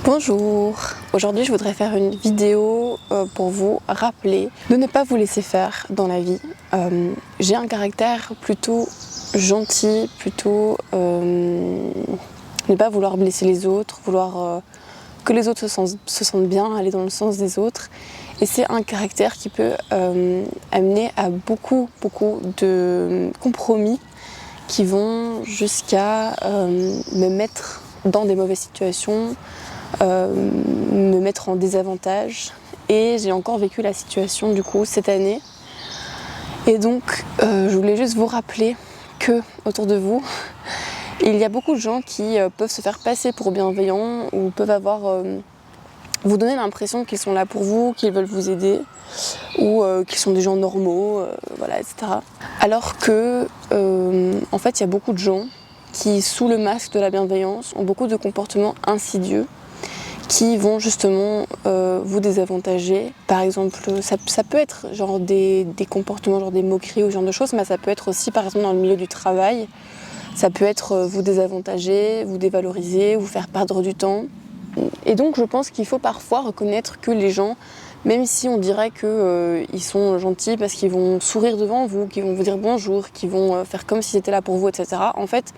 Bonjour, aujourd'hui je voudrais faire une vidéo pour vous rappeler de ne pas vous laisser faire dans la vie. J'ai un caractère plutôt gentil, plutôt ne pas vouloir blesser les autres, vouloir que les autres se sentent bien, aller dans le sens des autres. Et c'est un caractère qui peut amener à beaucoup de compromis qui vont jusqu'à me mettre dans des mauvaises situations, me mettre en désavantage. Et j'ai encore vécu la situation du coup cette année. Et donc je voulais juste vous rappeler que autour de vous, il y a beaucoup de gens qui peuvent se faire passer pour bienveillants ou peuvent avoir vous donner l'impression qu'ils sont là pour vous, qu'ils veulent vous aider ou qu'ils sont des gens normaux, voilà, etc. Alors que en fait il y a beaucoup de gens qui, sous le masque de la bienveillance, ont beaucoup de comportements insidieux qui vont justement vous désavantager. Par exemple, ça peut être genre des comportements, genre des moqueries ou ce genre de choses, mais ça peut être aussi par exemple dans le milieu du travail. Ça peut être vous désavantager, vous dévaloriser, vous faire perdre du temps. Et donc je pense qu'il faut parfois reconnaître que les gens, même si on dirait qu'ils sont gentils parce qu'ils vont sourire devant vous, qu'ils vont vous dire bonjour, qu'ils vont faire comme s'ils étaient là pour vous, etc. En fait,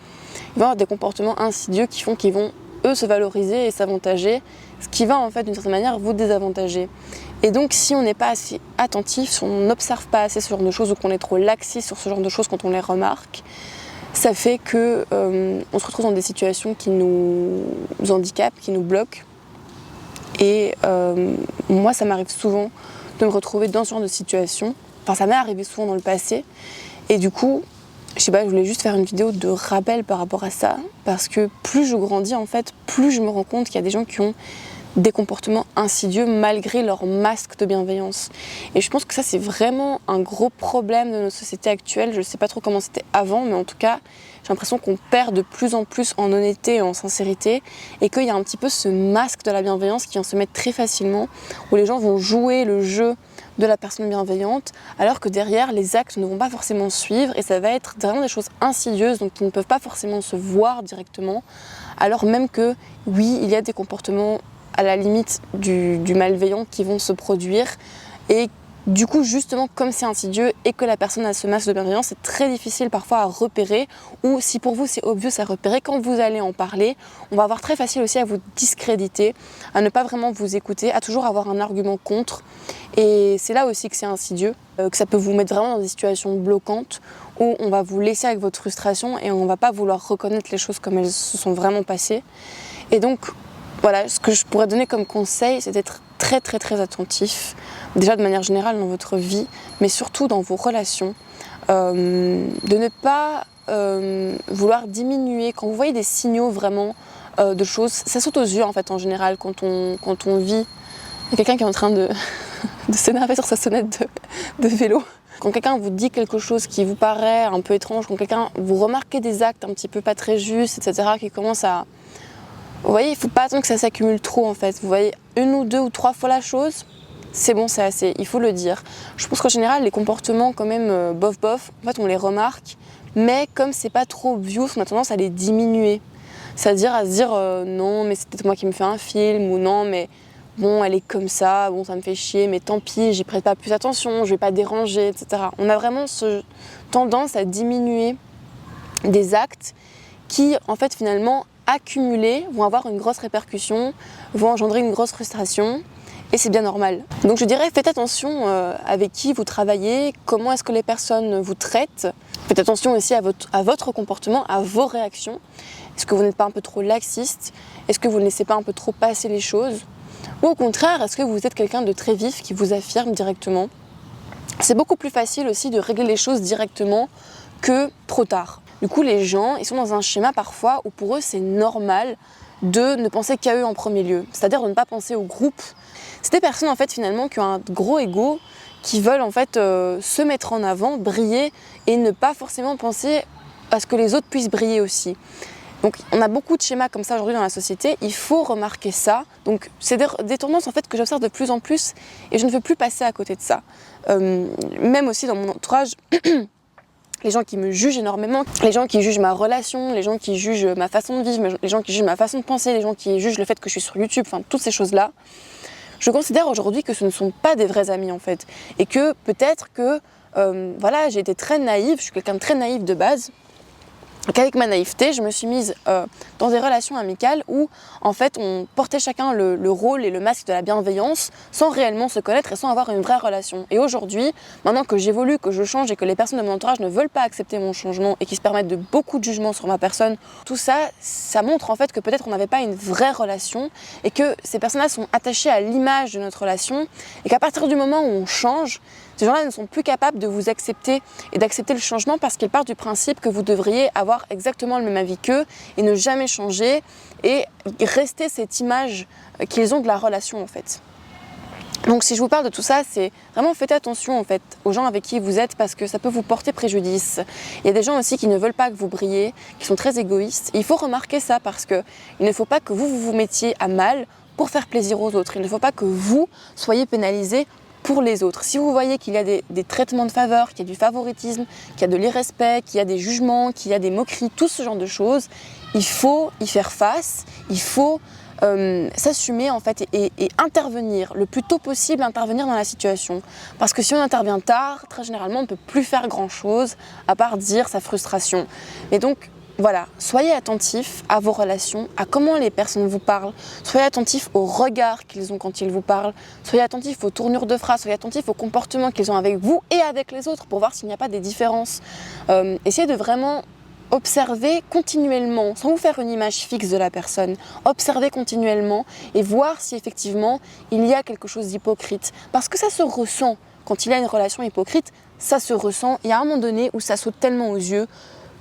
ils vont avoir des comportements insidieux qui font qu'ils vont eux se valoriser et s'avantager, ce qui va en fait d'une certaine manière vous désavantager. Et donc si on n'est pas assez attentif, si on n'observe pas assez ce genre de choses ou qu'on est trop laxiste sur ce genre de choses quand on les remarque, ça fait que on se retrouve dans des situations qui nous handicapent, qui nous bloquent. Et moi ça m'arrive souvent de me retrouver dans ce genre de situation. Enfin ça m'est arrivé souvent dans le passé. Et du coup, je sais pas, je voulais juste faire une vidéo de rappel par rapport à ça, parce que plus je grandis en fait, plus je me rends compte qu'il y a des gens qui ont des comportements insidieux malgré leur masque de bienveillance. Et je pense que ça c'est vraiment un gros problème de notre société actuelle. Je sais pas trop comment c'était avant, mais en tout cas j'ai l'impression qu'on perd de plus en plus en honnêteté et en sincérité, et qu'il y a un petit peu ce masque de la bienveillance qui vient se mettre très facilement, où les gens vont jouer le jeu de la personne bienveillante, alors que derrière les actes ne vont pas forcément suivre, et ça va être vraiment des choses insidieuses, donc qui ne peuvent pas forcément se voir directement, alors même que oui, il y a des comportements à la limite du malveillant qui vont se produire, et du coup justement comme c'est insidieux et que la personne a ce masque de bienveillance, c'est très difficile parfois à repérer, ou si pour vous c'est obvious à repérer, quand vous allez en parler, on va avoir très facile aussi à vous discréditer, à ne pas vraiment vous écouter, à toujours avoir un argument contre. Et c'est là aussi que c'est insidieux, que ça peut vous mettre vraiment dans des situations bloquantes où on va vous laisser avec votre frustration et on ne va pas vouloir reconnaître les choses comme elles se sont vraiment passées. Et donc voilà, ce que je pourrais donner comme conseil, c'est d'être très attentif, déjà de manière générale dans votre vie, mais surtout dans vos relations, de ne pas vouloir diminuer. Quand vous voyez des signaux vraiment de choses, ça saute aux yeux en fait en général quand on vit. Il y a quelqu'un qui est en train de s'énerver sur sa sonnette de vélo. Quand quelqu'un vous dit quelque chose qui vous paraît un peu étrange, quand quelqu'un vous remarquez des actes un petit peu pas très justes, etc., qui commencent à... Vous voyez, il ne faut pas attendre que ça s'accumule trop en fait. Vous voyez une ou deux ou trois fois la chose, c'est bon, c'est assez, il faut le dire. Je pense qu'en général, les comportements quand même bof, en fait on les remarque, mais comme c'est pas trop obvious, on a tendance à les diminuer. C'est-à-dire à se dire non, mais c'est peut-être moi qui me fais un film, ou non, mais bon, elle est comme ça, bon, ça me fait chier, mais tant pis, j'y prête pas plus attention, je vais pas déranger, etc. On a vraiment tendance à diminuer des actes qui, en fait, finalement, accumulés, vont avoir une grosse répercussion, vont engendrer une grosse frustration, et c'est bien normal. Donc je dirais, faites attention avec qui vous travaillez, comment est-ce que les personnes vous traitent. Faites attention aussi à votre comportement, à vos réactions. Est-ce que vous n'êtes pas un peu trop laxiste? Est-ce que vous ne laissez pas un peu trop passer les choses? Ou au contraire, est-ce que vous êtes quelqu'un de très vif qui vous affirme directement? C'est beaucoup plus facile aussi de régler les choses directement que trop tard. Du coup, les gens, ils sont dans un schéma parfois où pour eux, c'est normal de ne penser qu'à eux en premier lieu. C'est-à-dire de ne pas penser au groupe. C'est des personnes en fait finalement qui ont un gros ego, qui veulent en fait se mettre en avant, briller et ne pas forcément penser à ce que les autres puissent briller aussi. Donc on a beaucoup de schémas comme ça aujourd'hui dans la société, il faut remarquer ça. Donc c'est des tendances en fait que j'observe de plus en plus et je ne veux plus passer à côté de ça. Même aussi dans mon entourage, les gens qui me jugent énormément, les gens qui jugent ma relation, les gens qui jugent ma façon de vivre, les gens qui jugent ma façon de penser, les gens qui jugent le fait que je suis sur YouTube, enfin toutes ces choses-là, je considère aujourd'hui que ce ne sont pas des vrais amis en fait. Et que peut-être que, voilà, j'ai été très naïve, je suis quelqu'un de très naïf de base, qu'avec ma naïveté, je me suis mise dans des relations amicales où en fait on portait chacun le rôle et le masque de la bienveillance sans réellement se connaître et sans avoir une vraie relation. Et aujourd'hui, maintenant que j'évolue, que je change et que les personnes de mon entourage ne veulent pas accepter mon changement et qui se permettent de beaucoup de jugements sur ma personne, tout ça, ça montre en fait que peut-être on n'avait pas une vraie relation et que ces personnes-là sont attachées à l'image de notre relation et qu'à partir du moment où on change, ces gens-là ne sont plus capables de vous accepter et d'accepter le changement parce qu'ils partent du principe que vous devriez avoir exactement le même avis qu'eux et ne jamais changer et rester cette image qu'ils ont de la relation en fait. Donc si je vous parle de tout ça, c'est vraiment faites attention en fait aux gens avec qui vous êtes parce que ça peut vous porter préjudice. Il y a des gens aussi qui ne veulent pas que vous brillez, qui sont très égoïstes. Et il faut remarquer ça parce qu'il ne faut pas que vous mettiez à mal pour faire plaisir aux autres. Il ne faut pas que vous soyez pénalisés pour les autres. Si vous voyez qu'il y a des traitements de faveur, qu'il y a du favoritisme, qu'il y a de l'irrespect, qu'il y a des jugements, qu'il y a des moqueries, tout ce genre de choses, il faut y faire face, il faut s'assumer en fait et intervenir le plus tôt possible, intervenir dans la situation. Parce que si on intervient tard, très généralement on ne peut plus faire grand chose à part dire sa frustration. Et donc voilà, soyez attentifs à vos relations, à comment les personnes vous parlent, soyez attentifs aux regards qu'ils ont quand ils vous parlent, soyez attentifs aux tournures de phrases, soyez attentifs aux comportements qu'ils ont avec vous et avec les autres pour voir s'il n'y a pas des différences. Essayez de vraiment observer continuellement, sans vous faire une image fixe de la personne, observer continuellement et voir si effectivement il y a quelque chose d'hypocrite. Parce que ça se ressent, quand il y a une relation hypocrite, ça se ressent, il y a un moment donné où ça saute tellement aux yeux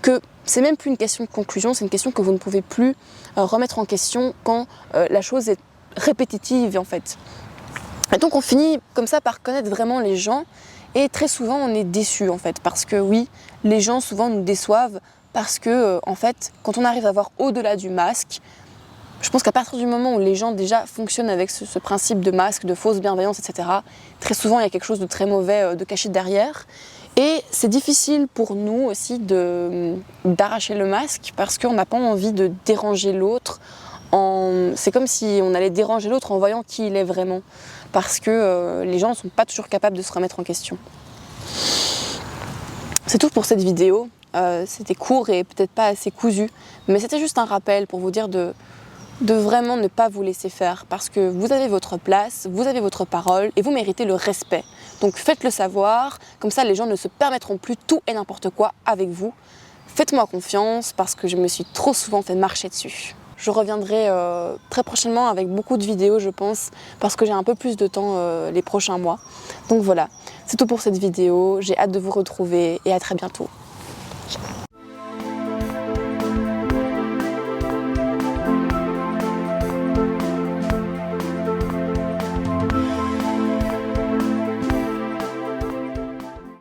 que c'est même plus une question de conclusion, c'est une question que vous ne pouvez plus remettre en question quand la chose est répétitive en fait. Et donc on finit comme ça par connaître vraiment les gens et très souvent on est déçu en fait parce que oui, les gens souvent nous déçoivent parce que en fait quand on arrive à voir au-delà du masque, je pense qu'à partir du moment où les gens déjà fonctionnent avec ce principe de masque, de fausse bienveillance, etc., très souvent il y a quelque chose de très mauvais de caché derrière. Et c'est difficile pour nous aussi d'arracher le masque parce qu'on n'a pas envie de déranger l'autre. C'est comme si on allait déranger l'autre en voyant qui il est vraiment. Parce que les gens ne sont pas toujours capables de se remettre en question. C'est tout pour cette vidéo. C'était court et peut-être pas assez cousu. Mais c'était juste un rappel pour vous dire de vraiment ne pas vous laisser faire parce que vous avez votre place, vous avez votre parole et vous méritez le respect. Donc faites-le savoir, comme ça les gens ne se permettront plus tout et n'importe quoi avec vous. Faites-moi confiance parce que je me suis trop souvent fait marcher dessus. Je reviendrai très prochainement avec beaucoup de vidéos je pense parce que j'ai un peu plus de temps les prochains mois. Donc voilà, c'est tout pour cette vidéo, j'ai hâte de vous retrouver et à très bientôt.